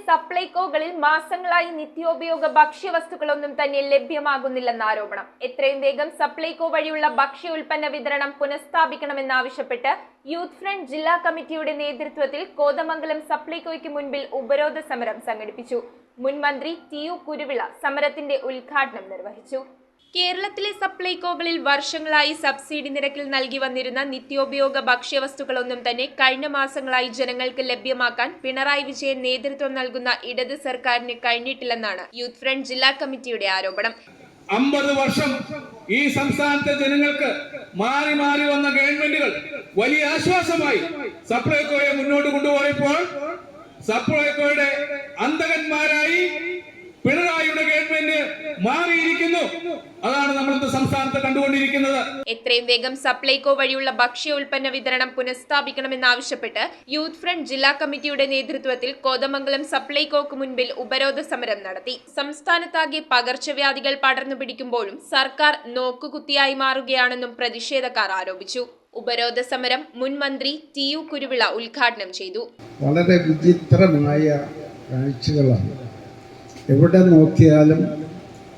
സപ്ലൈകോകളിൽ മാസങ്ങളായി നിത്യോപയോഗ ഭക്ഷ്യവസ്തുക്കളൊന്നും തന്നെ ലഭ്യമാകുന്നില്ലെന്ന ആരോപണം. എത്രയും വേഗം സപ്ലൈകോ വഴിയുള്ള ഭക്ഷ്യ ഉൽപ്പന്ന വിതരണം പുനഃസ്ഥാപിക്കണമെന്നാവശ്യപ്പെട്ട് യൂത്ത് ഫ്രണ്ട് ജില്ലാ കമ്മിറ്റിയുടെ നേതൃത്വത്തിൽ കോതമംഗലം സപ്ലൈകോയ്ക്ക് മുൻപിൽ ഉപരോധ സമരം സംഘടിപ്പിച്ചു. മുൻ മന്ത്രി ടി.യു. കുരുവിള സമരത്തിന്റെ ഉദ്ഘാടനം നിർവഹിച്ചു. കേരളത്തിലെ സപ്ലൈകോകളിൽ വർഷങ്ങളായി സബ്സിഡി നിരക്കിൽ നൽകി വന്നിരുന്ന നിത്യോപയോഗ ഭക്ഷ്യവസ്തുക്കളൊന്നും തന്നെ കഴിഞ്ഞ മാസങ്ങളായി ജനങ്ങൾക്ക് ലഭ്യമാക്കാൻ പിണറായി വിജയൻ നേതൃത്വം നൽകുന്ന ഇടത് സർക്കാരിന് കഴിഞ്ഞിട്ടില്ലെന്നാണ് യൂത്ത് ഫ്രണ്ട് ജില്ലാ കമ്മിറ്റിയുടെ ആരോപണം. 50 വർഷം ഈ സംസ്ഥാനത്തെ ജനങ്ങൾക്ക് മാറി മാറി വന്ന ഗവൺമെന്റുകൾ വലിയ ആശ്വാസമായി സപ്ലൈകോയെ മുന്നോട്ട് കൊണ്ടുപോയപ്പോൾ സപ്ലൈകോയുടെ അന്തകന്മാരായി പിണറായിയുടെ ഗവൺമെന്റ് മാറിയിരിക്കുന്നു. അതാണ് നമ്മൾ സംസ്ഥാനത്ത് കണ്ടുകൊണ്ടിരിക്കുന്നത്. എത്രയും വേഗം സപ്ലൈകോ വഴിയുള്ള ഭക്ഷ്യ ഉൽപ്പന്ന വിതരണം പുനഃസ്ഥാപിക്കണമെന്നാവശ്യപ്പെട്ട് യൂത്ത് ഫ്രണ്ട് ജില്ലാ കമ്മിറ്റിയുടെ നേതൃത്വത്തിൽ കോതമംഗലം സപ്ലൈകോക്ക് മുൻപിൽ ഉപരോധ സമരം നടത്തി. സംസ്ഥാനത്താകെ പകർച്ചവ്യാധികൾ പടർന്നു പിടിക്കുമ്പോഴും സർക്കാർ നോക്കുകുത്തിയായി മാറുകയാണെന്നും പ്രതിഷേധക്കാർ ആരോപിച്ചു. ഉപരോധ സമരം മുൻ മന്ത്രി ടി.യു. കുരുവിള ഉദ്ഘാടനം ചെയ്തു. വളരെ വിചിത്രമായ കാഴ്ചകളാണ് എവിടെ നോക്കിയാലും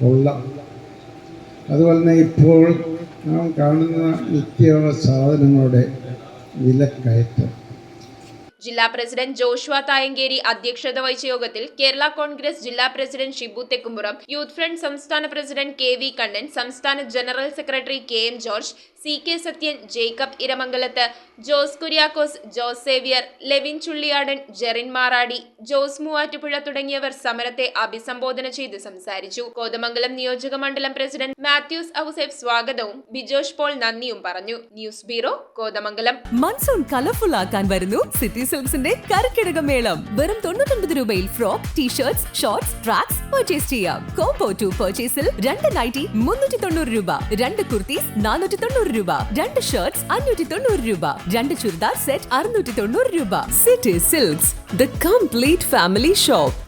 ഉള്ള. അതുപോലെ തന്നെ ഇപ്പോൾ നാം കാണുന്ന നിത്യോപയോഗ സാധനങ്ങളുടെ വിലക്കയറ്റം. ജില്ലാ പ്രസിഡന്റ് ജോഷുവ തായങ്കേരി അധ്യക്ഷത വഹിച്ച യോഗത്തിൽ കേരള കോൺഗ്രസ് ജില്ലാ president Shibu Thekkumpuram, youth front സംസ്ഥാന പ്രസിഡന്റ് കെ.വി. കണ്ണൻ, സംസ്ഥാന general secretary K M. George, C K. Sathyan, Jacob Iramangalath, Jose Kuriakose, Jose Xavier, Levin Chulliyadan, Jerin Maradi, Jose Muvattupuzha തുടങ്ങിയവർ സമരത്തെ അഭിസംബോധന ചെയ്ത് സംസാരിച്ചു. കോതമംഗലം നിയോജക മണ്ഡലം പ്രസിഡന്റ് മാത്യൂസ് ഔസേഫ് സ്വാഗതവും ബിജോഷ് പോൾ നന്ദിയും പറഞ്ഞു. News bureau, Kothamangalam. Monsoon colourful ആക്കാൻ വരുന്നു സിറ്റി സിൽക്സിന്റെ കരക്കിടകമേളം. വെറും 99 രൂപയിൽ frock, T-shirts, shorts, tracks purchase ചെയ്യാം. കോംബോ 2 പർച്ചേസിൽ 2 നൈറ്റി 390 രൂപ, 2 കുർത്തീസ് 490 രൂപ, 2 ഷർട്ട്സ് 590 രൂപ, 2 ചുരിദാർ സെറ്റ് 690 രൂപ. City silks, the complete family shop.